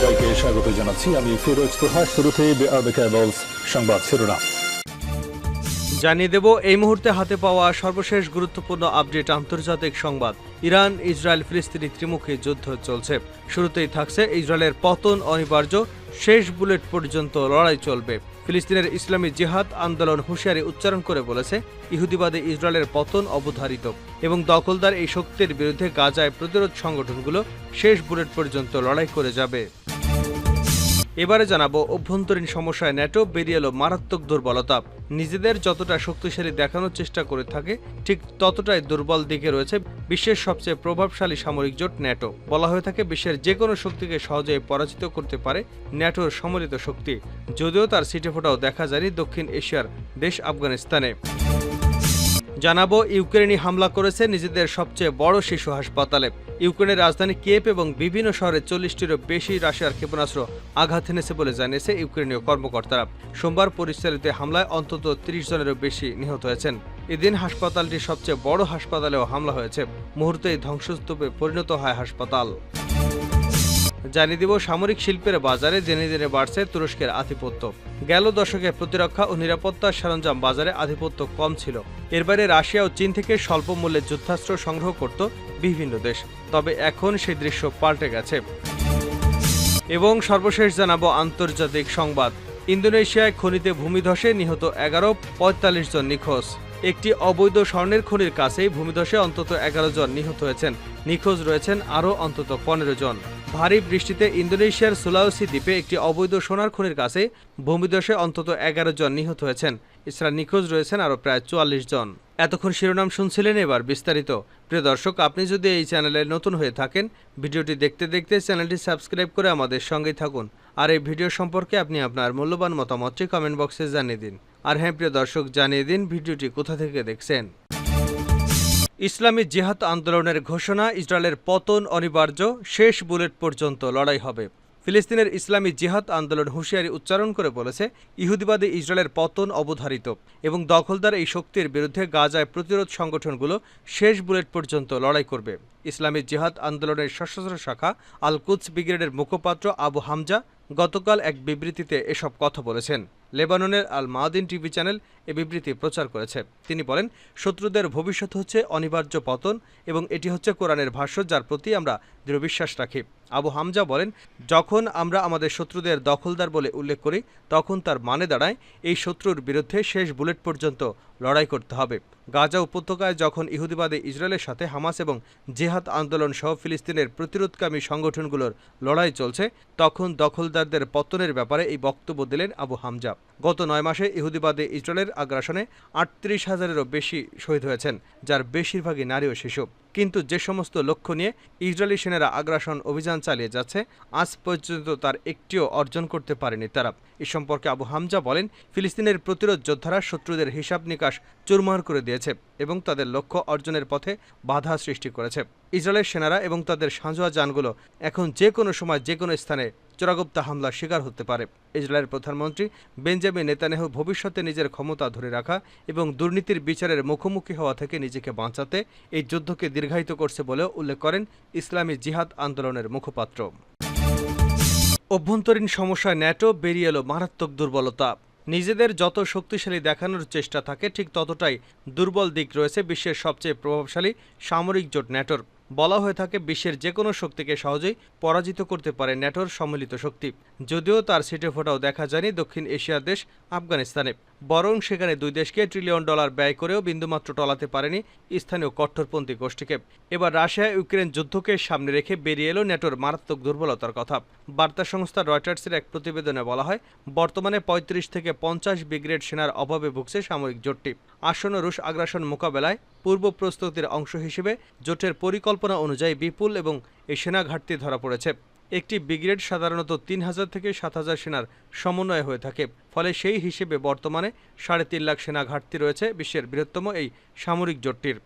সবাইকে স্বাগত জানাচ্ছি। আমি ফিরোজ তোহা। শুরুতেই সংবাদ শিরোনাম জানিয়ে দেব এই মুহূর্তে হাতে পাওয়া সর্বশেষ গুরুত্বপূর্ণ আপডেট আন্তর্জাতিক সংবাদ। ইরান ইসরায়েল ফিলিস্তিনি ত্রিমুখী যুদ্ধ চলছে। শুরুতেই থাকছে ইসরায়েলের পতন অনিবার্য, শেষ বুলেট পর্যন্ত লড়াই চলবে। ফিলিস্তিনের ইসলামী জিহাদ আন্দোলন হুঁশিয়ারি উচ্চারণ করে বলেছে, ইহুদিবাদী ইসরায়েলের পতন অবধারিত এবং দখলদার এই শক্তির বিরুদ্ধে গাজায় প্রতিরোধ সংগঠনগুলো শেষ বুলেট পর্যন্ত লড়াই করে যাবে। এবারে জানাবো অভ্যন্তরীণ সমস্যায় ন্যাটো বেরিয়ে এলো মারাত্মক দুর্বলতা। নিজেদের যতটা শক্তিশালী দেখানোর চেষ্টা করে থাকে, ঠিক ততটাই দুর্বল দিকে রয়েছে বিশ্বের সবচেয়ে প্রভাবশালী সামরিক জোট ন্যাটো। বলা হয়ে থাকে বিশ্বের যে কোনো শক্তিকে সহজেই পরাজিত করতে পারে ন্যাটোর সম্মিলিত শক্তি, যদিও তার সিটেফোঁটাও দেখা যায়নি দক্ষিণ এশিয়ার দেশ আফগানিস্তানে। জানাবো ইউক্রেনে হামলা করেছে নিজেদের সবচেয়ে বড় শিশু হাসপাতালে। ইউক্রেনের রাজধানী কিয়েভ এবং বিভিন্ন শহরে 40টিরও বেশি রাশিয়ার ক্ষেপণাস্ত্র আঘাত এনেছে বলে জানিয়েছে ইউক্রেনীয় কর্মকর্তারা। সোমবার পরিচালিত হামলায় অন্তত 30 জনেরও বেশি নিহত হয়েছেন। এদিন হাসপাতালটির সবচেয়ে বড় হাসপাতালেও হামলা হয়েছে। মুহূর্তেই ধ্বংসস্তূপে পরিণত হয় হাসপাতাল। জানিয়ে দিব সামরিক শিল্পের বাজারে দিনে দিনে বাড়ছে তুরস্কের আধিপত্য। গেল দশকে প্রতিরক্ষা ও নিরাপত্তার সরঞ্জাম বাজারে আধিপত্য কম ছিল। এর বাইরে রাশিয়া ও চীন থেকে স্বল্প মূল্যে যুদ্ধাস্ত্র সংগ্রহ করত বিভিন্ন দেশ। তবে এখন সেই দৃশ্য পাল্টে গেছে। এবং সর্বশেষ জানাবো আন্তর্জাতিক সংবাদ। ইন্দোনেশিয়ায় খনিতে ভূমিধসে নিহত 11, 45 জন নিখোঁজ। একটি অবৈধ স্বর্ণের খনির কাছেই ভূমিধসে অন্তত 11 জন নিহত হয়েছেন। নিখোঁজ রয়েছেন আরও অন্তত 15 জন। ভারী বৃষ্টিতে ইন্দোনেশিয়ার সুলাওসি দ্বীপে একটি অবৈধ সোনার খনির কাছে ভূমিধসে অন্তত 11 জন নিহত হয়েছেন। এছাড়া নিখোঁজ রয়েছেন আরও প্রায় 44 জন। এতক্ষণ শিরোনাম শুনছিলেন, এবার বিস্তারিত। প্রিয় দর্শক, আপনি যদি এই চ্যানেলে নতুন হয়ে থাকেন, ভিডিওটি দেখতে দেখতে চ্যানেলটি সাবস্ক্রাইব করে আমাদের সঙ্গেই থাকুন। আর এই ভিডিও সম্পর্কে আপনি আপনার মূল্যবান মতামতটি কমেন্ট বক্সে জানিয়ে দিন। আর হ্যাঁ প্রিয় দর্শক, জানিয়ে দিন ভিডিওটি কোথা থেকে দেখছেন। ইসলামী জিহাদ আন্দোলনের ঘোষণা, ইসরায়েলের পতন অনিবার্য, শেষ বুলেট পর্যন্ত লড়াই হবে। ফিলিস্তিনের ইসলামী জিহাদ আন্দোলন হুঁশিয়ারি উচ্চারণ করে বলেছে, ইহুদিবাদী ইসরায়েলের পতন অবধারিত এবং দখলদার এই শক্তির বিরুদ্ধে গাজায় প্রতিরোধ সংগঠনগুলো শেষ বুলেট পর্যন্ত লড়াই করবে। ইসলামী জিহাদ আন্দোলনের সশস্ত্র শাখা আল কুদস ব্রিগেডের মুখপাত্র আবু হামজা গতকাল এক বিবৃতিতে এসব কথা বলেছেন। লেবাননের আল মাদিন টিভি চ্যানেল এ বিবৃতি প্রচার করেছে। তিনি বলেন, শত্রুদের ভবিষ্যৎ হচ্ছে অনিবার্য পতন এবং এটি হচ্ছে কোরআনের ভাষ্য, যার প্রতি আমরা দৃঢ় বিশ্বাস রাখি। আবু হামজা বলেন, যখন আমরা আমাদের শত্রুদের দখলদার বলে উল্লেখ করি, তখন তার মানে দাঁড়ায় এই শত্রুর বিরুদ্ধে শেষ বুলেট পর্যন্ত লড়াই করতে হবে। গাজা উপত্যকায় যখন ইহুদিবাদী ইসরায়েলের সাথে হামাস এবং জিহাদ আন্দোলন সহ ফিলিস্তিনের প্রতিরোধকামী সংগঠনগুলোর লড়াই চলছে, তখন দখলদারদের পতনের ব্যাপারে এই বক্তব্য দিলেন আবু হামজা। গত 9 মাসে ইহুদিবাদী ইসরায়েলের আগ্রাসনে 38,000-এরও বেশি শহীদ হয়েছেন, যার বেশিরভাগই নারী ও শিশু। কিন্তু যে সমস্ত লক্ষ্য নিয়ে ইসরায়েলি সেনারা আগ্রাসন অভিযান চালিয়ে যাচ্ছে, আজ পর্যন্ত তার একটিও অর্জন করতে পারেনি তারা। এ সম্পর্কে আবু হামজা বলেন, ফিলিস্তিনের প্রতিরোধ যোদ্ধারা শত্রুদের হিসাব নিকাশ চুরমার করে দিয়েছে এবং তাদের লক্ষ্য অর্জনের পথে বাধা সৃষ্টি করেছে। ইসরায়েলের সেনারা এবং তাদের সাঁজোয়া যানগুলো এখন যে কোনো সময় যে কোনো স্থানে চোরাগোপ্তা হামলার শিকার হতে পারে। ইসরায়েলের প্রধানমন্ত্রী বেঞ্জামিন নেতানিয়াহু ভবিষ্যতে নিজের ক্ষমতা ধরে রাখা এবং দুর্নীতির বিচারের মুখোমুখি হওয়া থেকে নিজেকে বাঁচাতে এই যুদ্ধকে দীর্ঘায়িত করছে বলেও উল্লেখ করেন ইসলামী জিহাদ আন্দোলনের মুখপাত্র। অভ্যন্তরীণ সমস্যায় ন্যাটো বেরিয়ে এলো মারাত্মক দুর্বলতা। নিজেদের যত শক্তিশালী দেখানোর চেষ্টা থাকে, ঠিক ততটাই দুর্বল দিক রয়েছে বিশ্বের সবচেয়ে প্রভাবশালী সামরিক জোট ন্যাটোর। বলা হয়ে থাকে বিশ্বের যে কোনো শক্তিকে সহজেই পরাজিত করতে পারে ন্যাটোর সম্মিলিত শক্তি, যদিও তার সিটেফোঁটাও দেখা যায়নি দক্ষিণ এশিয়ার দেশ আফগানিস্তানে। বরং সেখানে দুই দেশকে $1 ট্রিলিয়ন ব্যয় করেও বিন্দুমাত্র টলাতে পারেনি স্থানীয় কট্টরপন্থী গোষ্ঠীকে। এবার রাশিয়া ইউক্রেন যুদ্ধকে সামনে রেখে বেরিয়ে এলো ন্যাটোর মারাত্মক দুর্বলতার কথা। বার্তা সংস্থা রয়টার্সের এক প্রতিবেদনে বলা হয়, বর্তমানে 35 থেকে 50 ব্রিগেড সেনার অভাবে ভুগছে সামরিক জোটটি। আসন্ন রুশ আগ্রাসন মোকাবেলায় পূর্ব প্রস্তুতির অংশ হিসেবে জোটের পরিকল্পনা অনুযায়ী বিপুল এবং এই সেনা ঘাটতি ধরা পড়েছে। একটি ব্রিগেড সাধারণত 3000 থেকে 7000 সেনার সমন্বয় হয়ে থাকে। ফলে সেই হিসেবে বর্তমানে 3.5 লাখ সেনা ঘাটতি রয়েছে বিশ্বের বৃহত্তম এই সামরিক জোটটির।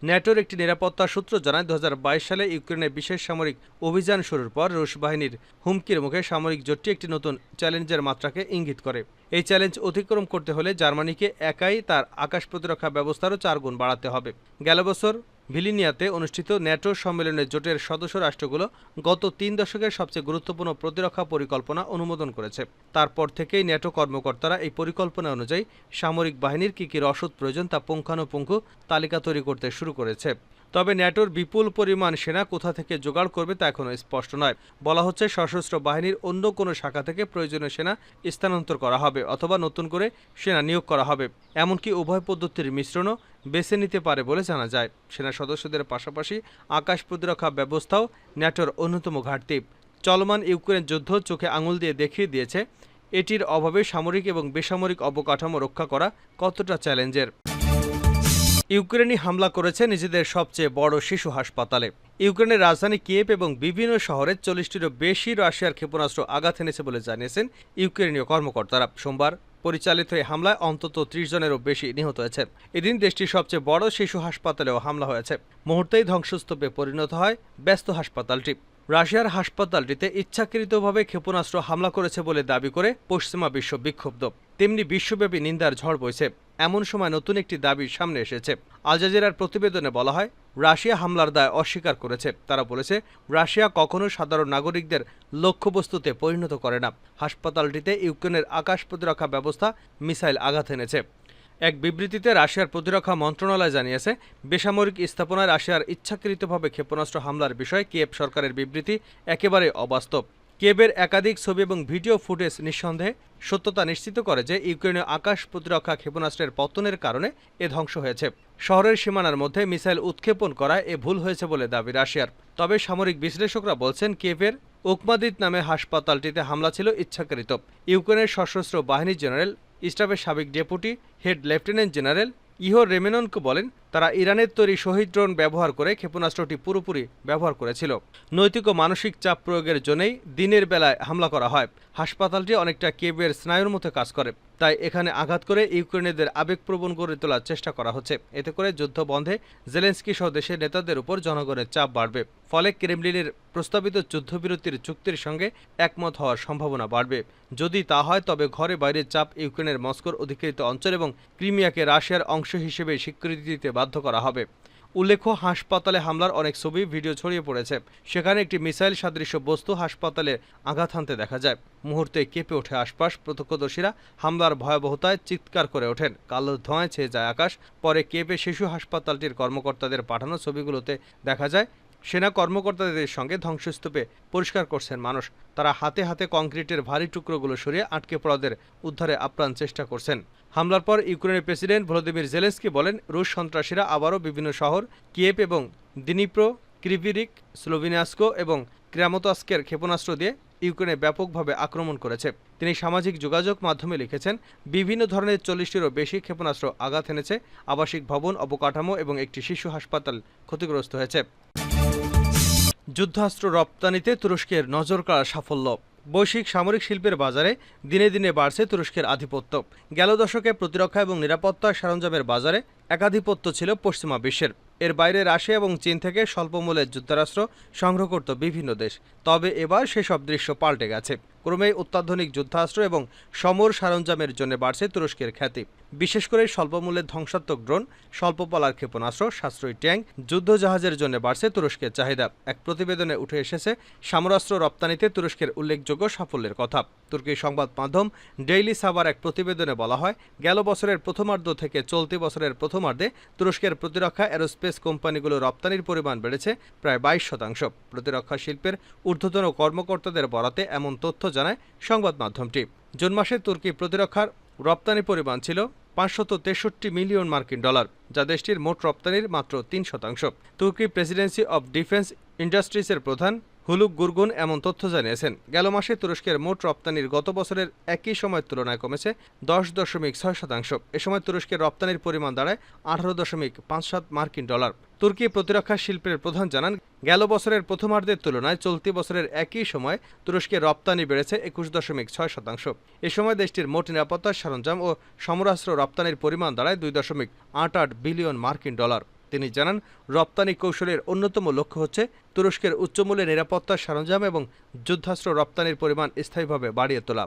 ন্যাটোর একটি নিরাপত্তা সূত্র জানায়, 2022 সালে ইউক্রেনে বিশেষ সামরিক অভিযান শুরুর পর রুশ বাহিনীর হুমকির মুখে সামরিক জোটটি একটি নতুন চ্যালেঞ্জের মাত্রাকে ইঙ্গিত করে। এই চ্যালেঞ্জ অতিক্রম করতে হলে জার্মানিকে একাই তার আকাশ প্রতিরক্ষা ব্যবস্থারও 4 গুণ বাড়াতে হবে। গেল বছর ভিলিনিয়াতে অনুষ্ঠিত ন্যাটো সম্মেলনে জোটের সদস্য রাষ্ট্রগুলো গত 3 দশকের সবচেয়ে গুরুত্বপূর্ণ প্রতিরক্ষা পরিকল্পনা অনুমোদন করেছে। তারপর থেকেই ন্যাটো কর্মকর্তারা এই পরিকল্পনা অনুযায়ী সামরিক বাহিনীর কী কী রসদ প্রয়োজন তা পুঙ্খানুপুঙ্খ তালিকা তৈরি করতে শুরু করেছে। তবে ন্যাটোর বিপুল পরিমাণ সেনা কোথা থেকে জোগাড় করবে তা এখনও স্পষ্ট নয়। বলা হচ্ছে সশস্ত্র বাহিনীর অন্য কোনো শাখা থেকে প্রয়োজনীয় সেনা স্থানান্তর করা হবে অথবা নতুন করে সেনা নিয়োগ করা হবে। এমনকি উভয় পদ্ধতির মিশ্রণও বেছে নিতে পারে বলে জানা যায়। সেনা সদস্যদের পাশাপাশি আকাশ প্রতিরক্ষা ব্যবস্থাও ন্যাটোর অন্যতম ঘাটতি। চলমান ইউক্রেন যুদ্ধ চোখে আঙুল দিয়ে দেখিয়ে দিয়েছে এটির অভাবে সামরিক এবং বেসামরিক অবকাঠামো রক্ষা করা কতটা চ্যালেঞ্জের। ইউক্রেনই হামলা করেছে নিজেদের সবচেয়ে বড় শিশু হাসপাতালে। ইউক্রেনের রাজধানী কিয়েভ এবং বিভিন্ন শহরে 40টিরও বেশি রাশিয়ার ক্ষেপণাস্ত্র আঘাত এনেছে বলে জানিয়েছেন ইউক্রেনীয় কর্মকর্তারা। সোমবার পরিচালিত এই হামলায় অন্তত 30 জনেরও বেশি নিহত হয়েছে। এদিন দেশটির সবচেয়ে বড় শিশু হাসপাতালেও হামলা হয়েছে। মুহূর্তেই ধ্বংসস্তূপে পরিণত হয় ব্যস্ত হাসপাতালটি। রাশিয়ার হাসপাতালটিতে ইচ্ছাকৃতভাবে ক্ষেপণাস্ত্র হামলা করেছে বলে দাবি করে পশ্চিমা বিশ্ব বিক্ষুব্ধ। তেমনি বিশ্বব্যাপী নিন্দার ঝড় বইছে। এমন সময় নতুন একটি দাবি সামনে এসেছে। আল জাজিরার প্রতিবেদনে বলা হয়, রাশিয়া হামলার দায় অস্বীকার করেছে। তারা বলেছে, রাশিয়া কখনো সাধারণ নাগরিকদের লক্ষ্যবস্তুতে পরিণত করে না। হাসপাতালটিতে ইউক্রেনের আকাশ প্রতিরক্ষা ব্যবস্থা মিসাইল আঘাত এনেছে। এক বিবৃতিতে রাশিয়ার প্রতিরক্ষা মন্ত্রণালয় জানিয়েছে, বেসামরিক স্থাপনায় রাশিয়ার ইচ্ছাকৃতভাবে ক্ষেপণাস্ত্র হামলার বিষয়ে কিয়েভ সরকারের বিবৃতি একেবারে অবাস্তব। কিয়েভের একাধিক ছবি এবং ভিডিও ফুটেজ নিঃসন্দেহে সত্যতা নিশ্চিত করে যে ইউক্রেনীয় আকাশ প্রতিরক্ষা ক্ষেপণাস্ত্রের পতনের কারণে এ ধ্বংস হয়েছে। শহরের সীমানার মধ্যে মিসাইল উৎক্ষেপণ করায় এ ভুল হয়েছে বলে দাবি রাশিয়ার। তবে সামরিক বিশ্লেষকরা বলছেন, কিয়েভের ওকমাদিত নামে হাসপাতালটিতে হামলা ছিল ইচ্ছাকৃত। ইউক্রেনের সশস্ত্র বাহিনী জেনারেল স্টাফের সাবেক deputy head lieutenant general Ihor Romanenko বলেন, তারা ইরানের তৈরি শহীদ ড্রোন ব্যবহার করে ক্ষেপণাস্ত্রটি পুরোপুরি ব্যবহার করেছিল। নৈতিক ও মানসিক চাপ প্রয়োগের জন্যই দিনের বেলায় হামলা করা হয়। হাসপাতালটি অনেকটা কিয়েভের স্নায়ুর মতো কাজ করে, তাই এখানে আঘাত করে ইউক্রেনীয়দের আবেগপ্রবণ করে তোলার চেষ্টা করা হচ্ছে। এতে করে যুদ্ধ বন্ধে জেলেনস্কি সহ দেশের নেতাদের উপর জনগণের চাপ বাড়বে। ফলে ক্রেমলিনের প্রস্তাবিত যুদ্ধবিরতির চুক্তির সঙ্গে একমত হওয়ার সম্ভাবনা বাড়বে। যদি তা হয় তবে ঘরে বাইরে চাপ ইউক্রেনের মস্কোর অধিকৃত অঞ্চল এবং ক্রিমিয়াকে রাশিয়ার অংশ হিসেবে স্বীকৃতি দিতে বাধ্য করা হবে। উল্লেখ্য, হাসপাতালে হামলার অনেক ছবি ভিডিও ছড়িয়ে পড়েছে। সেখানে একটি মিসাইল সাদৃশ্য বস্তু হাসপাতালে আঘাত হানতে দেখা যায়। মুহূর্তে কেঁপে ওঠে আশপাশ। প্রত্যক্ষদর্শীরা হামলার ভয়াবহতায় চিৎকার করে ওঠেন। কালো ধোঁয়ায় ছেয়ে যায় আকাশ। পরে কেঁপে শিশু হাসপাতালটির কর্মকর্তাদের পাঠানো ছবিগুলোতে দেখা যায় সেনা কর্মকর্তাদের সঙ্গে ধ্বংসস্তূপে পরিষ্কার করছেন মানুষ। তারা হাতে হাতে কংক্রিটের ভারী টুকরোগুলো সরিয়ে আটকে পড়াদের উদ্ধারে আপ্রাণ চেষ্টা করছেন। হামলার পর ইউক্রেনের প্রেসিডেন্ট ভলোদিমির জেলেনস্কি বলেন, রুশ সন্ত্রাসীরা আবারও বিভিন্ন শহর কিয়েভ এবং দিনিপ্রো, ক্রিভিরিক, স্লোভিনাস্কো এবং ক্রামাতস্কের ক্ষেপণাস্ত্র দিয়ে ইউক্রেনে ব্যাপকভাবে আক্রমণ করেছে। তিনি সামাজিক যোগাযোগ মাধ্যমে লিখেছেন, বিভিন্ন ধরনের 40টিরও বেশি ক্ষেপণাস্ত্র আঘাত এনেছে। আবাসিক ভবন, অবকাঠামো এবং একটি শিশু হাসপাতাল ক্ষতিগ্রস্ত হয়েছে। যুদ্ধাস্ত্র রপ্তানিতে তুরস্কের নজরকাড়া সাফল্য। বৈশ্বিক সামরিক শিল্পের বাজারে দিনে দিনে বাড়ছে তুরস্কের আধিপত্য। গেল দশকে প্রতিরক্ষা এবং নিরাপত্তা সরঞ্জামের বাজারে একাধিপত্য ছিল পশ্চিমা বিশ্বের। এর বাইরে রাশিয়া এবং চীন থেকে স্বল্পমূল্যের যুদ্ধাস্ত্র সংগ্রহ করত বিভিন্ন দেশ। তবে এবার সেসব দৃশ্য পাল্টে গেছে। ক্রমেই অত্যাধুনিক যুদ্ধাস্ত্র এবং সমর সরঞ্জামের জন্য বাড়ছে তুরস্কের খ্যাতি। বিশেষ করে স্বল্পমূল্যের ধ্বংসাত্মক ড্রোন, স্বল্পপালার ক্ষেপণাস্ত্র, সাশ্রয়ী ট্যাঙ্ক, যুদ্ধজাহাজের জন্য বাড়ছে তুরস্কের চাহিদা। এক প্রতিবেদনে উঠে এসেছে সমরাস্ত্র রপ্তানিতে তুরস্কের উল্লেখযোগ্য সাফল্যের কথা। তুর্কির সংবাদ মাধ্যম ডেইলি সাবার এক প্রতিবেদনে বলা হয়, গেল বছরের প্রথমার্ধ থেকে চলতি বছরের প্রথমার্ধে তুরস্কের প্রতিরক্ষা এরোস্পেস কোম্পানিগুলো রপ্তানির পরিমাণ বেড়েছে প্রায় 22%। প্রতিরক্ষা শিল্পের ঊর্ধ্বতন কর্মকর্তাদের বরাতে এমন তথ্য জানায় সংবাদ মাধ্যমটি। জুন মাসে তুর্কি প্রতিরক্ষার রপ্তানি পরিমাণ ছিল 563 মিলিয়ন মার্কিন ডলার, যা দেশটির মোট রপ্তানির মাত্র 3%। তুর্কি প্রেসিডেন্সি অব ডিফেন্স ইন্ডাস্ট্রিজের প্রধান হুলুক গুরগুন এমন তথ্য জানিয়েছেন। গেল মাসে তুরস্কের মোট রপ্তানির গত বছরের একই সময়ের তুলনায় কমেছে 10.6%। এ সময় তুরস্কের রপ্তানির পরিমাণ দাঁড়ায় 18.57 মার্কিন ডলার। তুর্কি প্রতিরক্ষা শিল্পের প্রধান জানান, গেল বছরের প্রথমার্ধের তুলনায় চলতি বছরের একই সময় তুরস্কের রপ্তানি বেড়েছে 21.6%। এ সময় দেশটির মোট নিরাপত্তা সরঞ্জাম ও সমরাস্ত্র রপ্তানির পরিমাণ দাঁড়ায় 2.88 বিলিয়ন মার্কিন ডলার। তিনি জানান, রপ্তানি কৌশলের অন্যতম লক্ষ্য হচ্ছে তুরস্কের উচ্চমূল্যের নিরাপত্তা সরঞ্জাম এবং যুদ্ধাস্ত্র রপ্তানির পরিমাণ স্থায়ীভাবে বাড়িয়ে তোলা।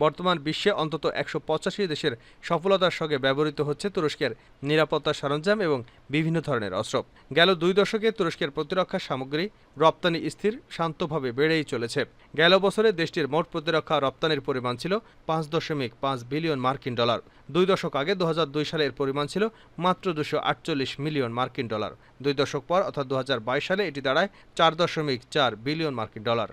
বর্তমান বিশ্বে অন্তত ১৮৫ দেশের সফলতার সঙ্গে ব্যবহৃত হচ্ছে তুরস্কের নিরাপত্তা সরঞ্জাম এবং বিভিন্ন ধরনের অস্ত্র। গেল ২ দশকে তুরস্কের প্রতিরক্ষা সামগ্রী রপ্তানি স্থির শান্তভাবে বেড়েই চলেছে। গেল বছরে দেশটির মোট প্রতিরক্ষা রপ্তানির পরিমাণ ছিল ৫.৫ বিলিয়ন মার্কিন ডলার। ২ দশক আগে ২০০২ সালে এর পরিমাণ ছিল মাত্র ২৪৮ মিলিয়ন মার্কিন ডলার। ২ দশক পর অর্থাৎ ২০২২ সালে এটি দাঁড়ায় ৪.৪ বিলিয়ন মার্কিন ডলার।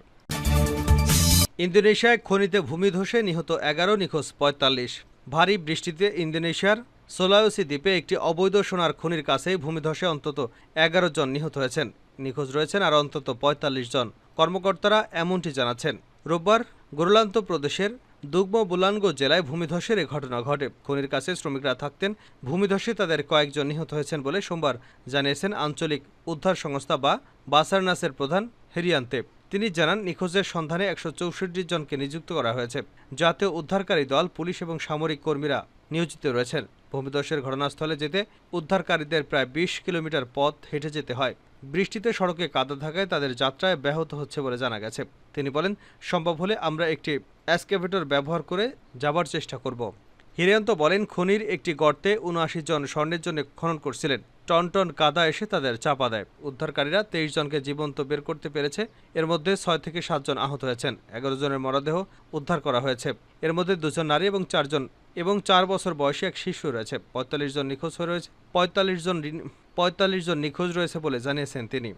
ইন্দোনেশিয়ায় খনিতে ভূমিধসে নিহত ১১, নিখোঁজ ৪৫। ভারী বৃষ্টিতে ইন্দোনেশিয়ার সোলাওসি দ্বীপে একটি অবৈধ সোনার খনির কাছেই ভূমিধসে অন্তত ১১ জন নিহত হয়েছেন। নিখোঁজ রয়েছেন আরও অন্তত ৪৫ জন। কর্মকর্তারা এমনটি জানাচ্ছেন। রোববার গোরলান্ত প্রদেশের দুগ্ম বুলানগো জেলায় ভূমিধসের এ ঘটনা ঘটে। খনির কাছে শ্রমিকরা থাকতেন। ভূমিধসে তাদের কয়েকজন নিহত হয়েছেন বলে সোমবার জানিয়েছেন আঞ্চলিক উদ্ধার সংস্থা বা বাসারনাসের প্রধান হেরিয়ান্তে। তিনি জানান, নিখোঁজের সন্ধানে ১৬৪ জনকে নিযুক্ত করা হয়েছে। জাতীয় উদ্ধারকারী দল, পুলিশ এবং সামরিক কর্মীরা নিয়োজিত রয়েছেন। ভূমিধসের ঘটনাস্থলে যেতে উদ্ধারকারীদের প্রায় ২০ কিলোমিটার পথ হেঁটে যেতে হয়। বৃষ্টিতে সড়কে কাদা থাকায় তাদের যাত্রায় ব্যাহত হচ্ছে বলে জানা গেছে। তিনি বলেন, সম্ভব হলে আমরা একটি এক্সকাভেটর ব্যবহার করে যাবার চেষ্টা করব। হিরিয়ান্ত বলেন, খনির একটি গর্তে ৭৯ জন স্বর্ণের জন্য খনন করছিলেন। টন টন কাদা এসে তাদের চাপা দেয়। উদ্ধারকারীরা ২৩ জনকে জীবন্ত বের করতে পেরেছে। এর মধ্যে ৬ থেকে ৭ জন আহত হয়েছেন। ১১ জনের মরদেহ উদ্ধার করা হয়েছে। এর মধ্যে ২ জন নারী এবং ৪ বছর বয়সী এক শিশু রয়েছে। ৪৫ জন নিখোঁজ রয়েছে বলে জানিয়েছেন তিনি।